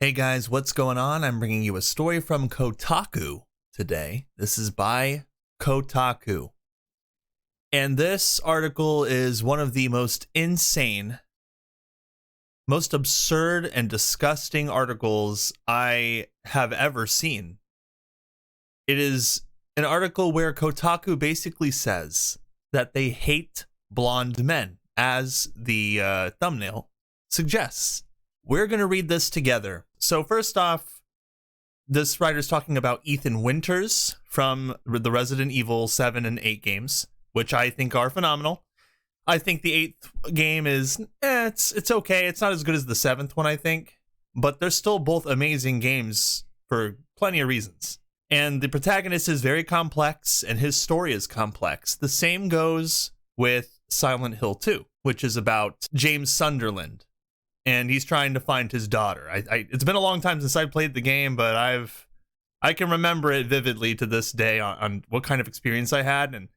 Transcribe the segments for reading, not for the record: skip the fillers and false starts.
Hey guys, what's going on? I'm bringing you a story from Kotaku today. This is by Kotaku. And this article is one of the most insane, most absurd and disgusting articles I have ever seen. It is an article where Kotaku basically says that they hate blonde men, as the thumbnail suggests. We're going to read this together. So first off, this writer's talking about Ethan Winters from the Resident Evil 7 and 8 games, which I think are phenomenal. I think the 8th game is, it's okay. It's not as good as the 7th one, I think. But they're still both amazing games for plenty of reasons. And the protagonist is very complex, and his story is complex. The same goes with Silent Hill 2, which is about James Sunderland. And he's trying to find his daughter. It's been a long time since I played the game, but I can remember it vividly to this day on what kind of experience I had, and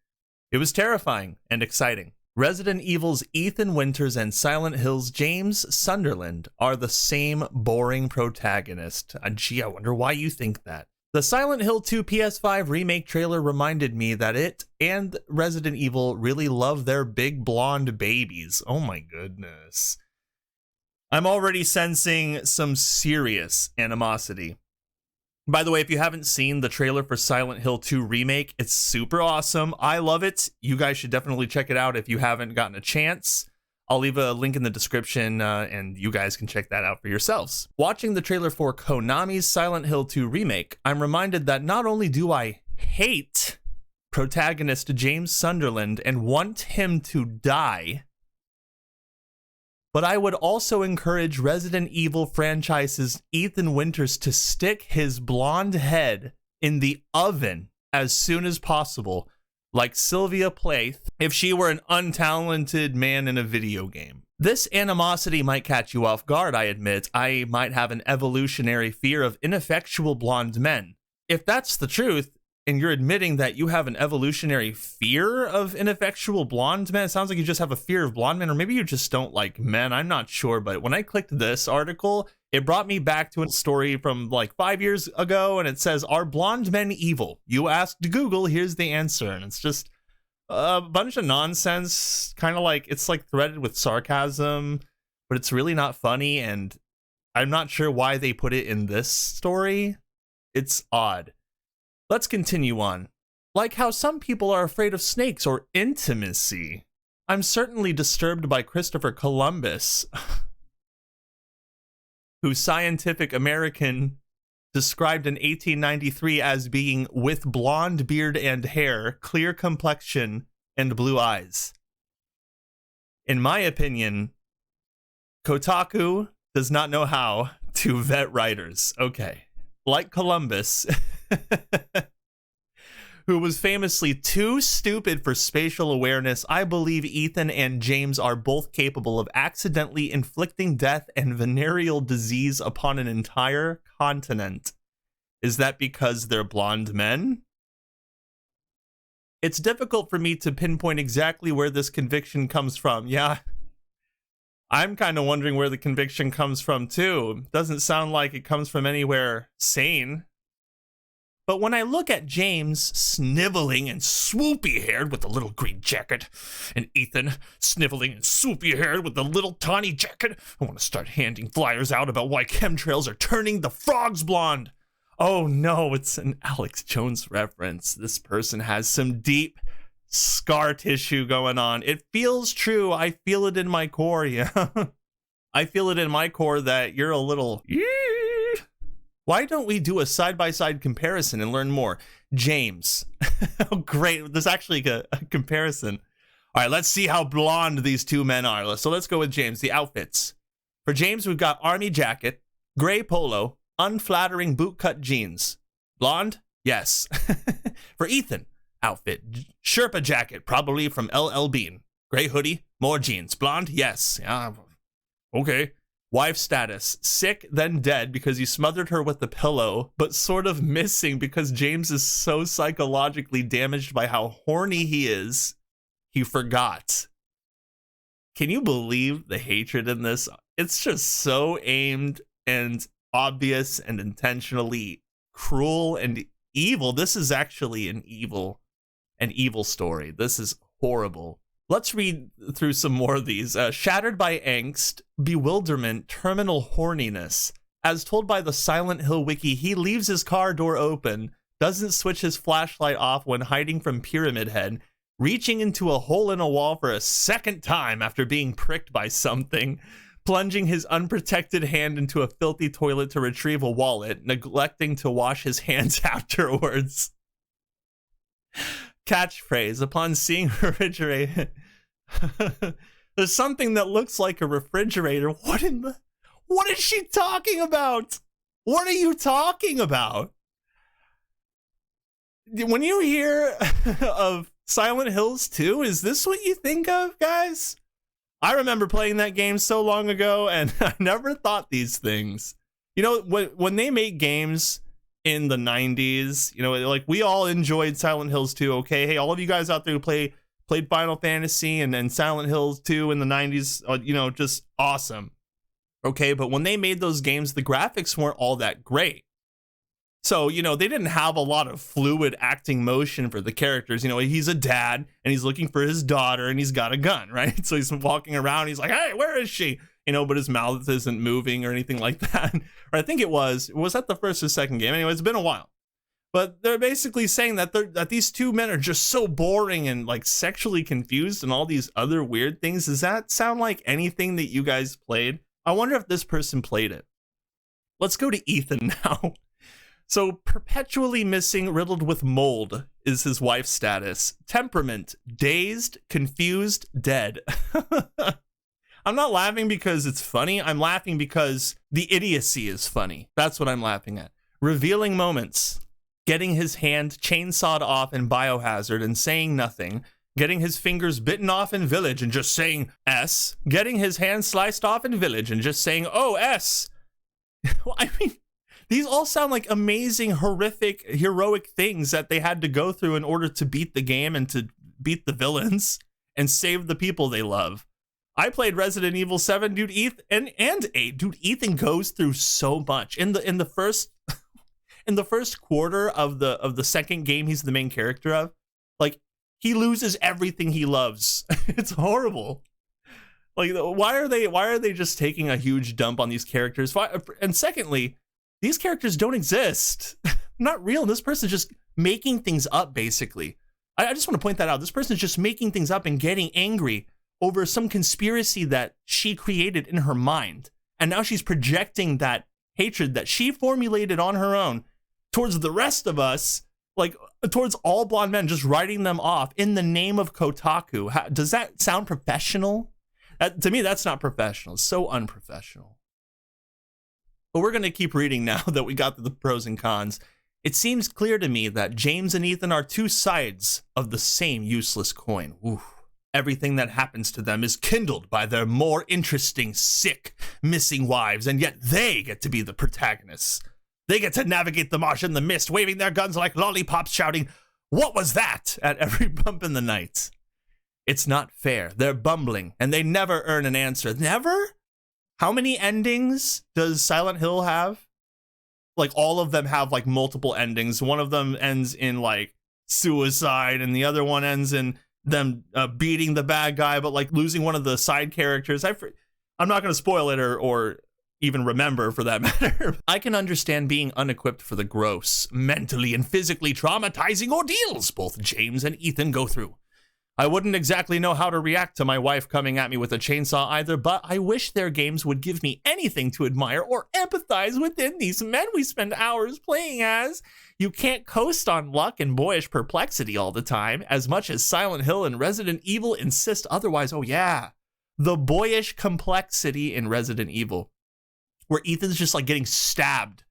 it was terrifying and exciting. Resident Evil's Ethan Winters and Silent Hill's James Sunderland are the same boring protagonist. Gee, I wonder why you think that. The Silent Hill 2 PS5 remake trailer reminded me that it and Resident Evil really love their big blonde babies. Oh my goodness. I'm already sensing some serious animosity. By the way, if you haven't seen the trailer for Silent Hill 2 Remake, it's super awesome. I love it. You guys should definitely check it out if you haven't gotten a chance. I'll leave a link in the description and you guys can check that out for yourselves. Watching the trailer for Konami's Silent Hill 2 Remake, I'm reminded that not only do I hate protagonist James Sunderland and want him to die, but I would also encourage Resident Evil franchise's Ethan Winters to stick his blonde head in the oven as soon as possible, like Sylvia Plath if she were an untalented man in a video game. This animosity might catch you off guard, I admit. I might have an evolutionary fear of ineffectual blonde men. If that's the truth, and you're admitting that you have an evolutionary fear of ineffectual blonde men, it sounds like you just have a fear of blonde men, or maybe you just don't like men. I'm not sure, but when I clicked this article, it brought me back to a story from like 5 years ago, and it says, "Are blonde men evil? You asked Google, here's the answer." And it's just a bunch of nonsense, kind of like, it's like threaded with sarcasm, but it's really not funny, and I'm not sure why they put it in this story. It's odd. Let's continue on. Like how some people are afraid of snakes or intimacy. I'm certainly disturbed by Christopher Columbus, who Scientific American described in 1893 as being with blonde beard and hair, clear complexion, and blue eyes. In my opinion, Kotaku does not know how to vet writers. Okay. Like Columbus, who was famously too stupid for spatial awareness, I believe Ethan and James are both capable of accidentally inflicting death and venereal disease upon an entire continent. Is that because they're blonde men? It's difficult for me to pinpoint exactly where this conviction comes from. Yeah, I'm kind of wondering where the conviction comes from too. Doesn't sound like it comes from anywhere sane. But when I look at James sniveling and swoopy-haired with the little green jacket, and Ethan sniveling and swoopy-haired with the little tawny jacket, I want to start handing flyers out about why chemtrails are turning the frogs blonde. Oh no, it's an Alex Jones reference. This person has some deep scar tissue going on. It feels true. I feel it in my core, yeah. I feel it in my core that you're a little... Why don't we do a side-by-side comparison and learn more? James. Oh, great. There's actually a comparison. All right, let's see how blonde these two men are. So let's go with James, the outfits. For James, we've got army jacket, gray polo, unflattering bootcut jeans. Blonde? Yes. For Ethan, outfit, Sherpa jacket, probably from LL Bean. Gray hoodie, more jeans. Blonde? Yes. Okay. Wife status, sick then dead because he smothered her with the pillow, but sort of missing because James is so psychologically damaged by how horny he is, he forgot. Can you believe the hatred in this? It's just so aimed and obvious and intentionally cruel and evil. This is actually an evil story. This is horrible. Let's read through some more of these. Shattered by angst, bewilderment, terminal horniness. As told by the Silent Hill wiki, he leaves his car door open, doesn't switch his flashlight off when hiding from Pyramid Head, reaching into a hole in a wall for a second time after being pricked by something, plunging his unprotected hand into a filthy toilet to retrieve a wallet, neglecting to wash his hands afterwards. Catchphrase, upon seeing a refrigerator. There's something that looks like a refrigerator. What is she talking about? What are you talking about? When you hear of Silent Hills 2, is this what you think of, guys? I remember playing that game so long ago, and I never thought these things. You know, when they made games in the 90s, you know, like, we all enjoyed Silent Hills 2, okay? Hey, all of you guys out there who played Final Fantasy and then Silent Hills 2 in the 90s, you know, just awesome. Okay, but when they made those games, the graphics weren't all that great. So, you know, they didn't have a lot of fluid acting motion for the characters. You know, he's a dad and he's looking for his daughter and he's got a gun, right? So he's walking around, he's like, hey, where is she? You know, but his mouth isn't moving or anything like that. Or I think it was that the first or second game? Anyway, it's been a while. But they're basically saying that these two men are just so boring and like sexually confused and all these other weird things. Does that sound like anything that you guys played? I wonder if this person played it. Let's go to Ethan now. So, perpetually missing, riddled with mold is his wife's status. Temperament, dazed, confused, dead. I'm not laughing because it's funny. I'm laughing because the idiocy is funny. That's what I'm laughing at. Revealing moments. Getting his hand chainsawed off in Biohazard and saying nothing. Getting his fingers bitten off in Village and just saying S. Getting his hand sliced off in Village and just saying, oh, S. Well, I mean, these all sound like amazing, horrific, heroic things that they had to go through in order to beat the game and to beat the villains and save the people they love. I played Resident Evil 7, dude, and 8. Dude, Ethan goes through so much. In the first quarter of the second game he's the main character of, like, he loses everything he loves. It's horrible. Like, why are they just taking a huge dump on these characters? And secondly, these characters don't exist. Not real. This person's just making things up, basically. I just want to point that out. This person's just making things up and getting angry over some conspiracy that she created in her mind. And now she's projecting that hatred that she formulated on her own towards the rest of us, like towards all blonde men, just writing them off in the name of Kotaku. Does that sound professional? To me, that's not professional. It's so unprofessional. But we're going to keep reading now that we got to the pros and cons. It seems clear to me that James and Ethan are two sides of the same useless coin. Oof. Everything that happens to them is kindled by their more interesting, sick, missing wives, and yet they get to be the protagonists. They get to navigate the marsh in the mist, waving their guns like lollipops, shouting, "What was that?" at every bump in the night. It's not fair. They're bumbling, and they never earn an answer. Never? How many endings does Silent Hill have? Like, all of them have, like, multiple endings. One of them ends in, like, suicide, and the other one ends in them beating the bad guy, but, like, losing one of the side characters. I'm not going to spoil it or even remember, for that matter. I can understand being unequipped for the gross, mentally and physically traumatizing ordeals both James and Ethan go through. I wouldn't exactly know how to react to my wife coming at me with a chainsaw either, but I wish their games would give me anything to admire or empathize within these men we spend hours playing as. You can't coast on luck and boyish perplexity all the time, as much as Silent Hill and Resident Evil insist otherwise. Oh yeah, the boyish complexity in Resident Evil, where Ethan's just like getting stabbed,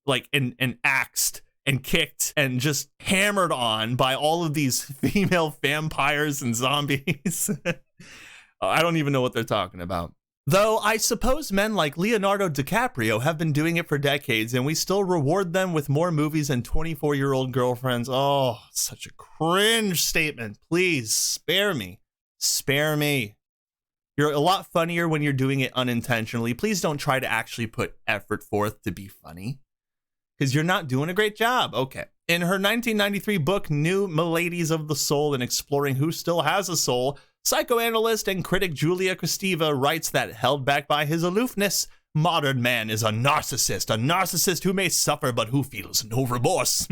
like and axed and kicked and just hammered on by all of these female vampires and zombies. I don't even know what they're talking about. Though I suppose men like Leonardo DiCaprio have been doing it for decades, and we still reward them with more movies and 24-year-old girlfriends. Oh, such a cringe statement. Please spare me. Spare me. You're a lot funnier when you're doing it unintentionally. Please don't try to actually put effort forth to be funny, because you're not doing a great job. Okay. In her 1993 book, New Maladies of the Soul and Exploring Who Still Has a Soul, psychoanalyst and critic Julia Kristeva writes that, held back by his aloofness, modern man is a narcissist who may suffer but who feels no remorse.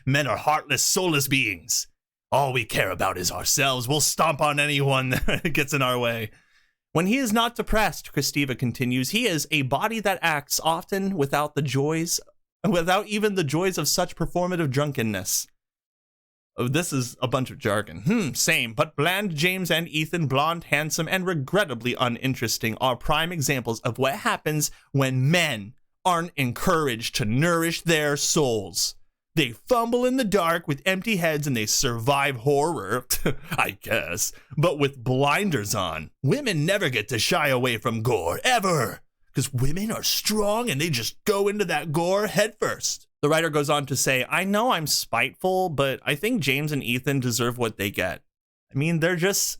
Men are heartless, soulless beings. All we care about is ourselves. We'll stomp on anyone that gets in our way. When he is not depressed, Kristeva continues, he is a body that acts often without even the joys of such performative drunkenness. Oh, this is a bunch of jargon. Same, but Bland, James, and Ethan, blonde, handsome, and regrettably uninteresting, are prime examples of what happens when men aren't encouraged to nourish their souls. They fumble in the dark with empty heads and they survive horror, I guess, but with blinders on. Women never get to shy away from gore, ever, because women are strong and they just go into that gore headfirst. The writer goes on to say, I know I'm spiteful, but I think James and Ethan deserve what they get. I mean, they're just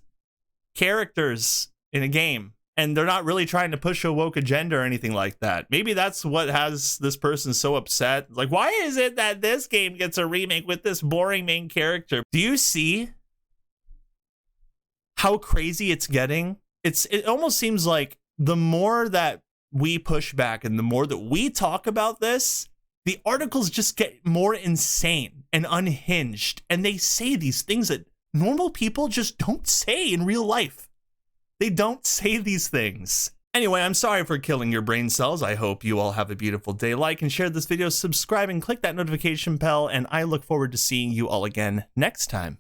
characters in a game, and they're not really trying to push a woke agenda or anything like that. Maybe that's what has this person so upset. Like, why is it that this game gets a remake with this boring main character? Do you see how crazy it's getting? It almost seems like the more that we push back and the more that we talk about this, the articles just get more insane and unhinged, and they say these things that normal people just don't say in real life. They don't say these things. Anyway, I'm sorry for killing your brain cells. I hope you all have a beautiful day. Like and share this video, subscribe, and click that notification bell, and I look forward to seeing you all again next time.